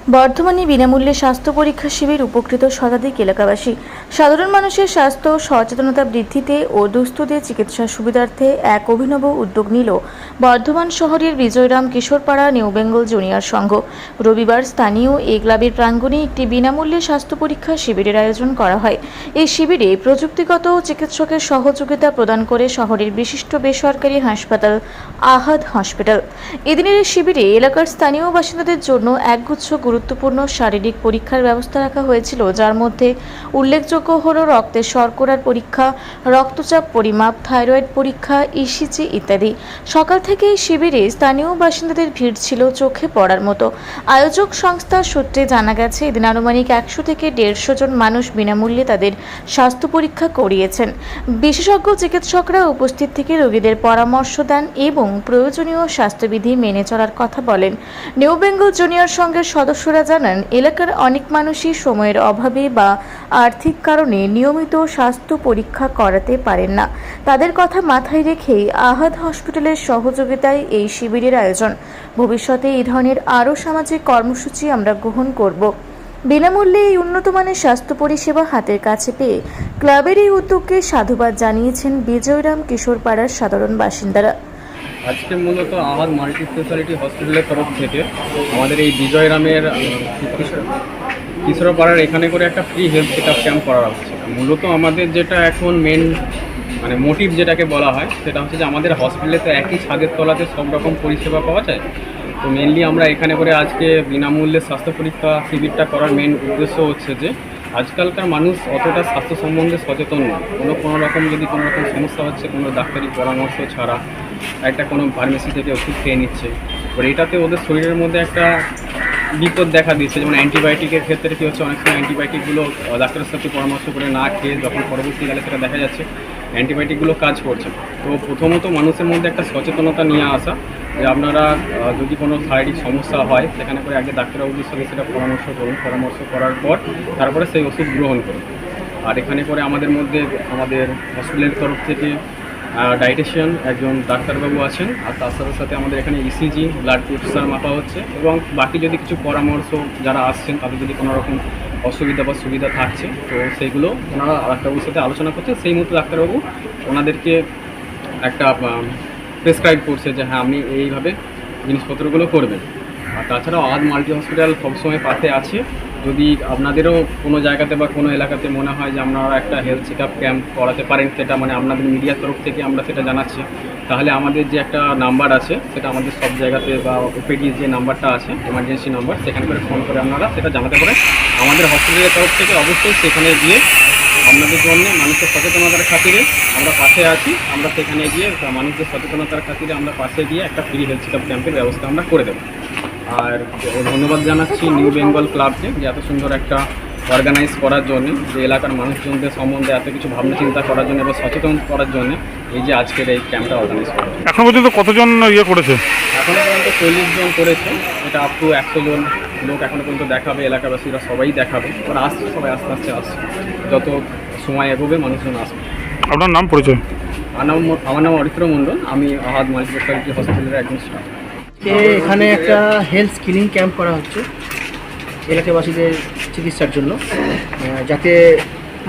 বর্ধমানে বিনামূল্যে স্বাস্থ্য পরীক্ষা শিবির উপকৃত শতাধিক এলাকাবাসী। সাধারণ মানুষের স্বাস্থ্য সচেতনতা বৃদ্ধিতে ও দুস্থদের চিকিৎসা সুবিধার্থে এক অভিনব উদ্যোগ নিল বর্ধমান শহরের বিজয়রাম কিশোরপাড়া নিউ বেঙ্গল জুনিয়র সংঘ। রবিবার স্থানীয় এ ক্লাবের প্রাঙ্গণে একটি বিনামূল্যে স্বাস্থ্য পরীক্ষা শিবিরের আয়োজন করা হয়। এই শিবিরে প্রযুক্তিগত চিকিৎসকের সহযোগিতা প্রদান করে শহরের বিশিষ্ট বেসরকারি হাসপাতাল আহাদ হসপিটাল। এদিনের এই শিবিরে এলাকার স্থানীয় বাসিন্দাদের জন্য একগুচ্ছ গুরুত্বপূর্ণ শারীরিক পরীক্ষার ব্যবস্থা রাখা হয়েছিল, যার মধ্যে উল্লেখযোগ্য হল রক্তের শর্করার পরীক্ষা, রক্তচাপ পরিমাপ, থাইরয়েড পরীক্ষা, ইসিজি ইত্যাদি। সকাল থেকে এই শিবিরে স্থানীয় বাসিন্দাদের ভিড় ছিল চোখে পড়ার মতো। আয়োজক সংস্থার সূত্রে জানা গেছে, এদিন আনুমানিক 100 থেকে 150 জন মানুষ বিনামূল্যে তাদের স্বাস্থ্য পরীক্ষা করিয়েছেন। বিশেষজ্ঞ চিকিৎসকরা উপস্থিত থেকে রোগীদের পরামর্শ দেন এবং প্রয়োজনীয় স্বাস্থ্যবিধি মেনে চলার কথা বলেন। নিউ বেঙ্গল জুনিয়র সংঘের সদস্যরা জানান, এলাকার অনেক মানুষই সময়ের অভাবে বা আর্থিক কারণে নিয়মিত স্বাস্থ্য পরীক্ষা করাতে পারেন না। তাদের কথা মাথায় রেখেই আহাদ হসপিটালের সহযোগিতায় এই শিবিরের আয়োজন। ভবিষ্যতে এই ধরনের আরও সামাজিক কর্মসূচি আমরা গ্রহণ করব। বিনামূল্যে এই উন্নত মানের স্বাস্থ্য পরিষেবা হাতের কাছে পেয়ে ক্লাবের এই উদ্যোগকে সাধুবাদ জানিয়েছেন বিজয়রাম কিশোরপাড়ার সাধারণ বাসিন্দারা। আজকে মূলত আহাদ মাল্টি স্পেশালিটি হসপিটালের তরফ থেকে আমাদের এই বিজয়রামের কিশোরপাড়ার এখানে করে একটা free health check up camp করা হচ্ছে। মূলত আমাদের যেটা এখন মেন মোটিভ যেটাকে বলা হয়, সেটা হচ্ছে যে আমাদের হসপিটালে তো একই ছাদের তলাতে সব রকম পরিষেবা পাওয়া যায়। তো মেনলি আমরা এখানে করে আজকে বিনামূল্যে স্বাস্থ্য পরীক্ষা শিবিরটা করার মেন উদ্দেশ্য হচ্ছে যে আজকালকার মানুষ অতটা স্বাস্থ্য সম্বন্ধে সচেতন নয়। কোনো রকম যদি কোনো রকম সমস্যা হচ্ছে, কোনো ডাক্তারি পরামর্শ ছাড়া একটা কোনো ফার্মেসি থেকে ওষুধ খেয়ে নিচ্ছে। এবার এটাতে ওদের শরীরের মধ্যে একটা বিপদ দেখা দিচ্ছে। যেমন অ্যান্টিবায়োটিকের ক্ষেত্রে কী হচ্ছে, অনেক সময় অ্যান্টিবায়োটিকগুলো ডাক্তারের সাথে পরামর্শ করে না খেয়ে যখন পরবর্তীকালে সেটা দেখা যাচ্ছে অ্যান্টিবায়োটিকগুলো কাজ করছে। তো প্রথমত মানুষের মধ্যে একটা সচেতনতা নিয়ে আসা যে আপনারা যদি কোনো শারীরিক সমস্যা হয় সেখানে করে আগে ডাক্তারবাবুদের সাথে সেটা পরামর্শ করুন, পরামর্শ করার পর তারপরে সেই ওষুধ গ্রহণ করুন। আর এখানে করে আমাদের হসপিটালের তরফ থেকে ডায়েটিশিয়ান একজন ডাক্তারবাবু আছেন, আর তার সাথে সাথে আমাদের এখানে ইসিজি ব্লাড প্রেশার মাপা হচ্ছে এবং বাকি যদি কিছু পরামর্শ যারা আসছেন তাদের যদি কোনো রকম অসুবিধা বা সুবিধা থাকছে তো সেইগুলো ওনারা ডাক্তারবাবুর সাথে আলোচনা করছে। সেই মতো ডাক্তারবাবু ওনাদেরকে একটা প্রেসক্রাইব করছে যে হ্যাঁ আপনি এইভাবে জিনিসপত্রগুলো করবেন। আর তাছাড়াও আহাদ মাল্টি হসপিটাল সবসময় পাশে আছে। যদি আপনাদেরও কোনো জায়গাতে বা কোনো এলাকাতে মনে হয় যে আপনারা একটা হেলথ চেক আপ ক্যাম্প করাতে পারেন, সেটা আপনাদের মিডিয়ার তরফ থেকে আমরা সেটা জানাচ্ছি, তাহলে আমাদের যে একটা নাম্বার আছে সেটা আমাদের সব জায়গাতে বা ওপিডির যে নাম্বারটা আছে এমার্জেন্সি নাম্বার, সেখানে করে ফোন করে আপনারা সেটা জানাতে পারেন। আমাদের হসপিটালের তরফ থেকে অবশ্যই সেখানে গিয়ে আপনাদের জন্য মানুষের সচেতনতার খাতিরে আমরা পাশে আছি। আমরা সেখানে গিয়ে মানুষের সচেতনতার খাতিরে আমরা পাশে গিয়ে একটা ফ্রি হেলথ চেক আপ ক্যাম্পের ব্যবস্থা আমরা করে দেবো। আর ধন্যবাদ জানাচ্ছি নিউ বেঙ্গল ক্লাবকে যে এত সুন্দর একটা অর্গানাইজ করার জন্য, যে এলাকার মানুষজনদের সম্বন্ধে এত কিছু ভাবনা চিন্তা করার জন্য এবং সচেতন করার জন্য এই যে আজকের এই ক্যাম্পটা অর্গানাইজ করা। এখন পর্যন্ত কতজন করেছে? এখনও পর্যন্ত 40 জন করেছে। এটা আপ টু 100 জন লোক এখনও পর্যন্ত দেখাবে, এলাকাবাসীরা সবাই দেখাবে। ওরা আসছে, সবাই আস্তে আস্তে আসছে, যত সময় এগোবে মানুষজন আসবে। আপনার নাম পরিচয়? আমার নাম অরিত্র মণ্ডল, আমি আহাদ মাল্টি স্পেশালিটি হসপিটালের একজন স্টাফ। এখানে একটা হেলথ স্ক্রিনিং ক্যাম্প করা হচ্ছে এলাকাবাসীদের চিকিৎসার জন্য, যাতে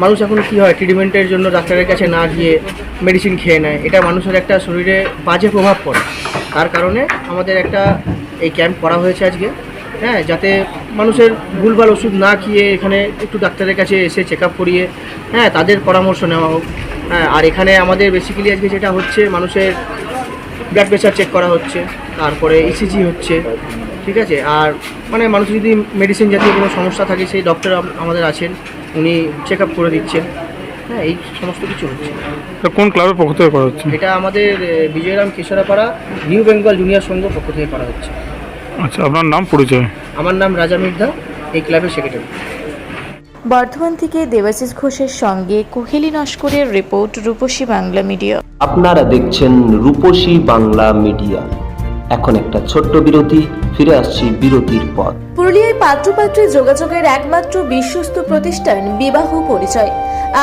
মানুষ এখন কী হয় ট্রিটমেন্টের জন্য ডাক্তারের কাছে না গিয়ে মেডিসিন খেয়ে নেয়, এটা মানুষের একটা শরীরে বাজে প্রভাব পড়ে। তার কারণে আমাদের একটা এই ক্যাম্প করা হয়েছে আজকে, হ্যাঁ, যাতে মানুষের ভুলভাল ওষুধ না খেয়ে এখানে একটু ডাক্তারের কাছে এসে চেক আপ করিয়ে হ্যাঁ তাদের পরামর্শ নেওয়া হোক। হ্যাঁ, আর এখানে আমাদের বেসিক্যালি আজকে যেটা হচ্ছে মানুষের ব্লাড প্রেশার চেক করা হচ্ছে, তারপরে ইসিজি হচ্ছে, ঠিক আছে। আর মানুষ যদি মেডিসিন জাতীয় কোনো সমস্যা থাকে সেই ডক্টর আমাদের আছেন, উনি চেক আপ করে দিচ্ছেন। হ্যাঁ, এই সমস্ত কিছু হচ্ছে। কোন ক্লাবের পক্ষ থেকে করা হচ্ছে? এটা আমাদের বিজয়রাম কিশোরপাড়া নিউ বেঙ্গল জুনিয়র সংঘ পক্ষ থেকে করা হচ্ছে। আচ্ছা, আপনার নাম পরিচয়? আমার নাম রাজা মির্ধা, এই ক্লাবের সেক্রেটারি। বর্ধমান থেকে দেবাশিস ঘোষের সঙ্গে কুহেলি নস্করের রিপোর্ট, রূপসী বাংলা মিডিয়া। আপনারা দেখছেন রূপসী বাংলা মিডিয়া। এখন একটা ছোট্ট বিরতি, ফিরে আসছি বিরতির পর। পুরুলিয়ায় পাত্রপাত্রী যোগাযোগের একমাত্র বিশ্বস্ত প্রতিষ্ঠান বিবাহ পরিচয়।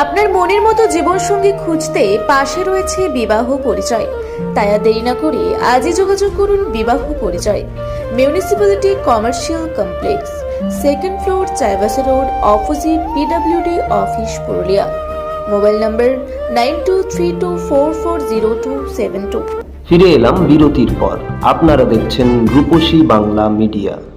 আপনার মনের মতো জীবনসঙ্গী খুঁজতে পাশে রয়েছে বিবাহ পরিচয়। তাই আর দেরি না করে আজই যোগাযোগ করুন বিবাহ পরিচয়। Municipality commercial complex, second floor, Chaibasa road, opposite PWD office, Purulia. Mobile নম্বর 9232440272। ফিরে এলাম বিরতির পর। আপনারা দেখছেন রূপসী বাংলা মিডিয়া।